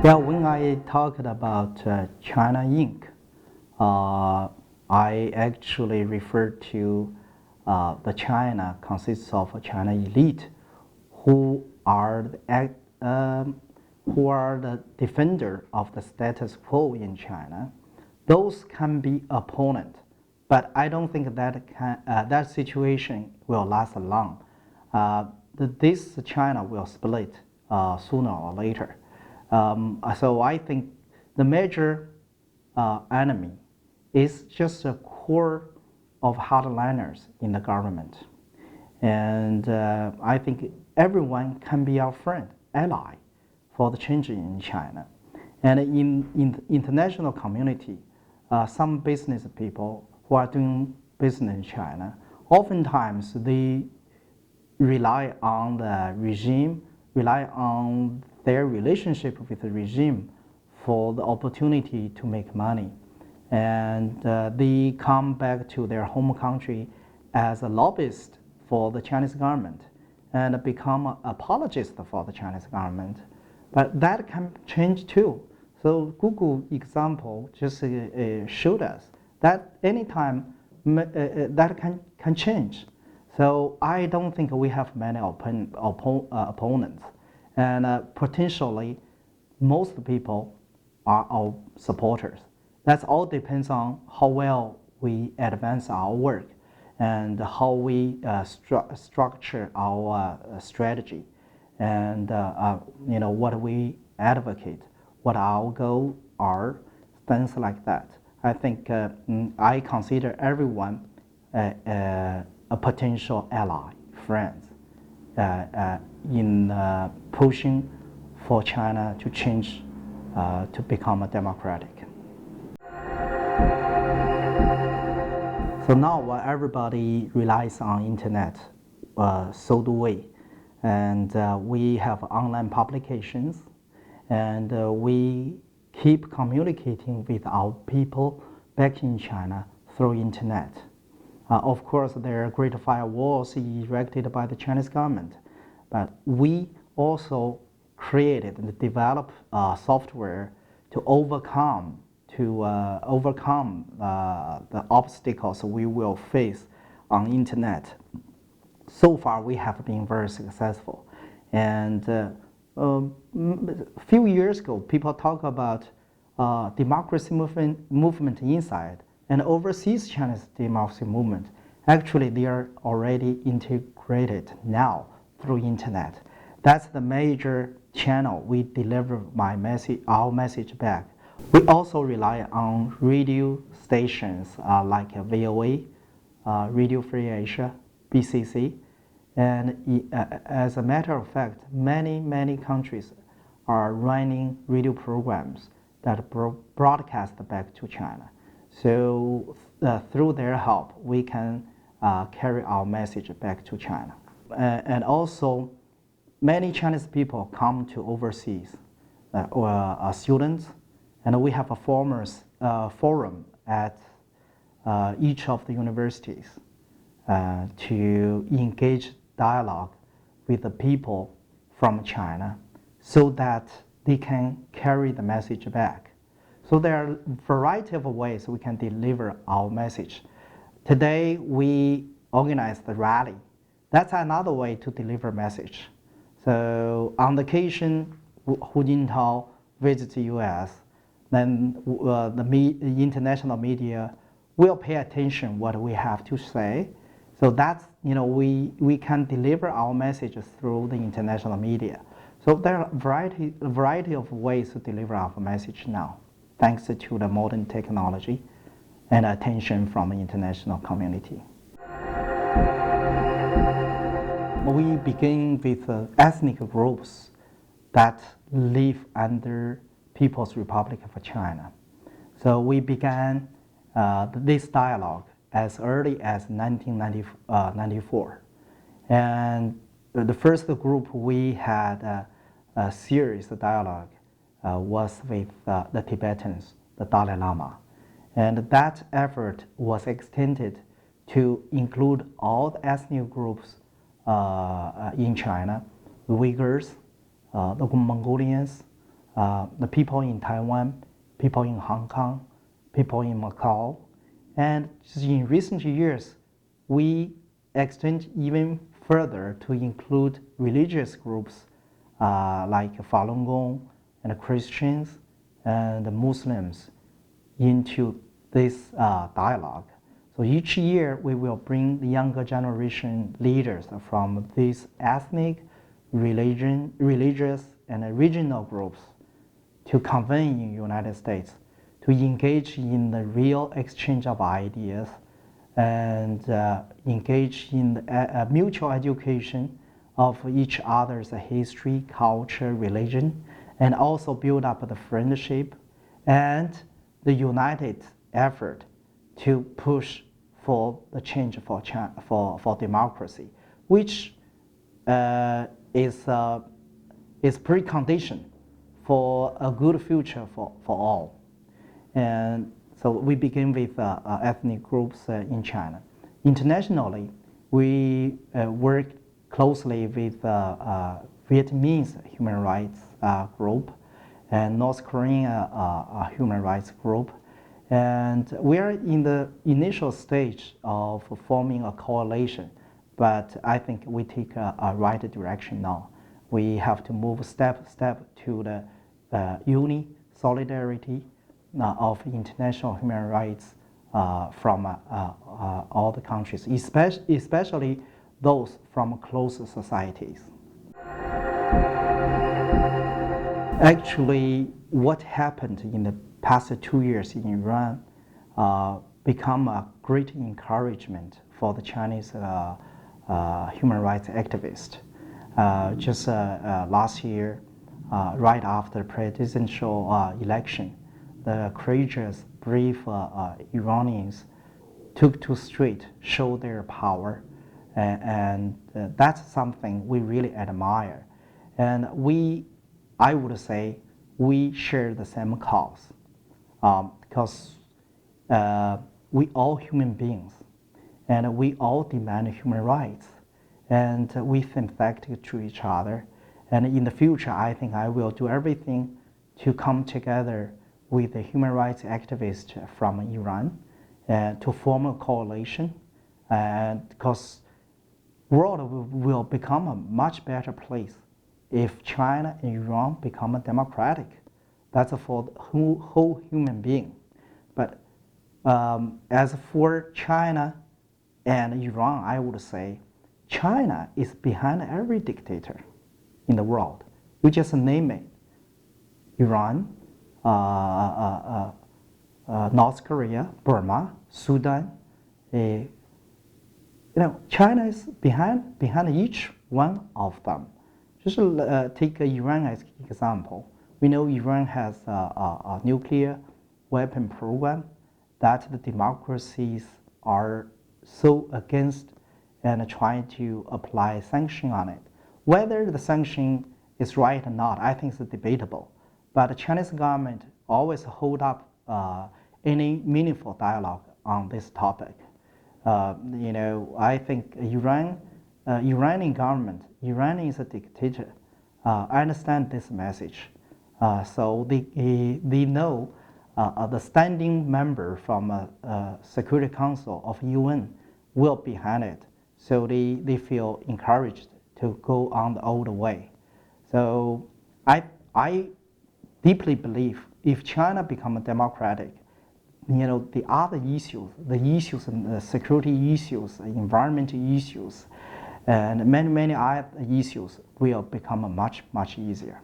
Yeah, when I talked about China Inc., I actually referred to the China consists of a China elite who are who are the defender of the status quo in China. Those can be opponent, but I don't think that situation will last long. This China will split sooner or later. So I think the major enemy is just a core of hardliners in the government. And I think everyone can be our friend, ally for the change in China. And in the international community, some business people who are doing business in China, oftentimes they rely on the regime, rely on their relationship with the regime for the opportunity to make money. And they come back to their home country as a lobbyist for the Chinese government and become an apologist for the Chinese government. But that can change too. So Google example just showed us that anytime that can change. So I don't think we have many opponents. And potentially, most people are our supporters. That all depends on how well we advance our work and how we structure our strategy and what we advocate, what our goals are, things like that. I think I consider everyone a potential ally, friends, in pushing for China to change to become a democratic. So now everybody relies on internet, so do we. And we have online publications, and we keep communicating with our people back in China through internet. Of course, there are great firewalls erected by the Chinese government, but we also created and developed software to overcome the obstacles we will face on internet. So far, we have been very successful. And a few years ago, people talk about democracy movement inside and overseas Chinese democracy movement. Actually, they are already integrated now through internet. That's the major channel we deliver our message back. We also rely on radio stations like VOA, Radio Free Asia, BCC, and as a matter of fact, many countries are running radio programs that broadcast back to China. So through their help, we can carry our message back to China. And also, many Chinese people come to overseas, or students, and we have a forum at each of the universities to engage dialogue with the people from China so that they can carry the message back. So there are a variety of ways we can deliver our message. Today, we organized the rally. That's another way to deliver message. So on occasion, Hu Jintao visits the US, then the international media will pay attention what we have to say. So that's, we can deliver our messages through the international media. So there are a variety of ways to deliver our message now, thanks to the modern technology and attention from the international community. We begin with ethnic groups that live under People's Republic of China. So we began this dialogue as early as 1994. And the first group we had a serious dialogue was with the Tibetans, the Dalai Lama. And that effort was extended to include all the ethnic groups in China, the Uyghurs, the Mongolians, the people in Taiwan, people in Hong Kong, people in Macau. And in recent years, we extend even further to include religious groups like Falun Gong and Christians and Muslims into this dialogue. So each year we will bring the younger generation leaders from these ethnic, religious, and regional groups to convene in the United States to engage in the real exchange of ideas and engage in the, mutual education of each other's history, culture, religion, and also build up the friendship and the united effort to push for the change for democracy, which is precondition for a good future for all. And so we begin with ethnic groups in China. Internationally, we work closely with Vietnamese human rights group and North Korean human rights group. And we are in the initial stage of forming a coalition, but I think we take a right direction now. We have to move step to the solidarity of international human rights from all the countries, especially those from close societies. Actually, what happened in the past 2 years in Iran become a great encouragement for the Chinese human rights activists. Just last year, right after presidential election, the courageous, brave Iranians took to street, showed their power, and that's something we really admire. And I would say, we share the same cause because we all human beings, and we all demand human rights, and we sympathetic to each other. And in the future, I think I will do everything to come together with the human rights activists from Iran to form a coalition, and because world will become a much better place if China and Iran become democratic. That's for the whole human being. But as for China and Iran, I would say China is behind every dictator in the world. You just name it: Iran, North Korea, Burma, Sudan. China is behind each one of them. Just take Iran as an example. We know Iran has a nuclear weapon program that the democracies are so against and trying to apply sanction on it. Whether the sanction is right or not, I think it's debatable. But the Chinese government always hold up any meaningful dialogue on this topic. I think Iranian government, Iran is a dictator. I understand this message. So they know the standing member from Security Council of UN will behind it. So they feel encouraged to go on the old way. So I deeply believe if China becomes democratic, the other issues, and security issues, environmental issues, and many other issues will become much easier.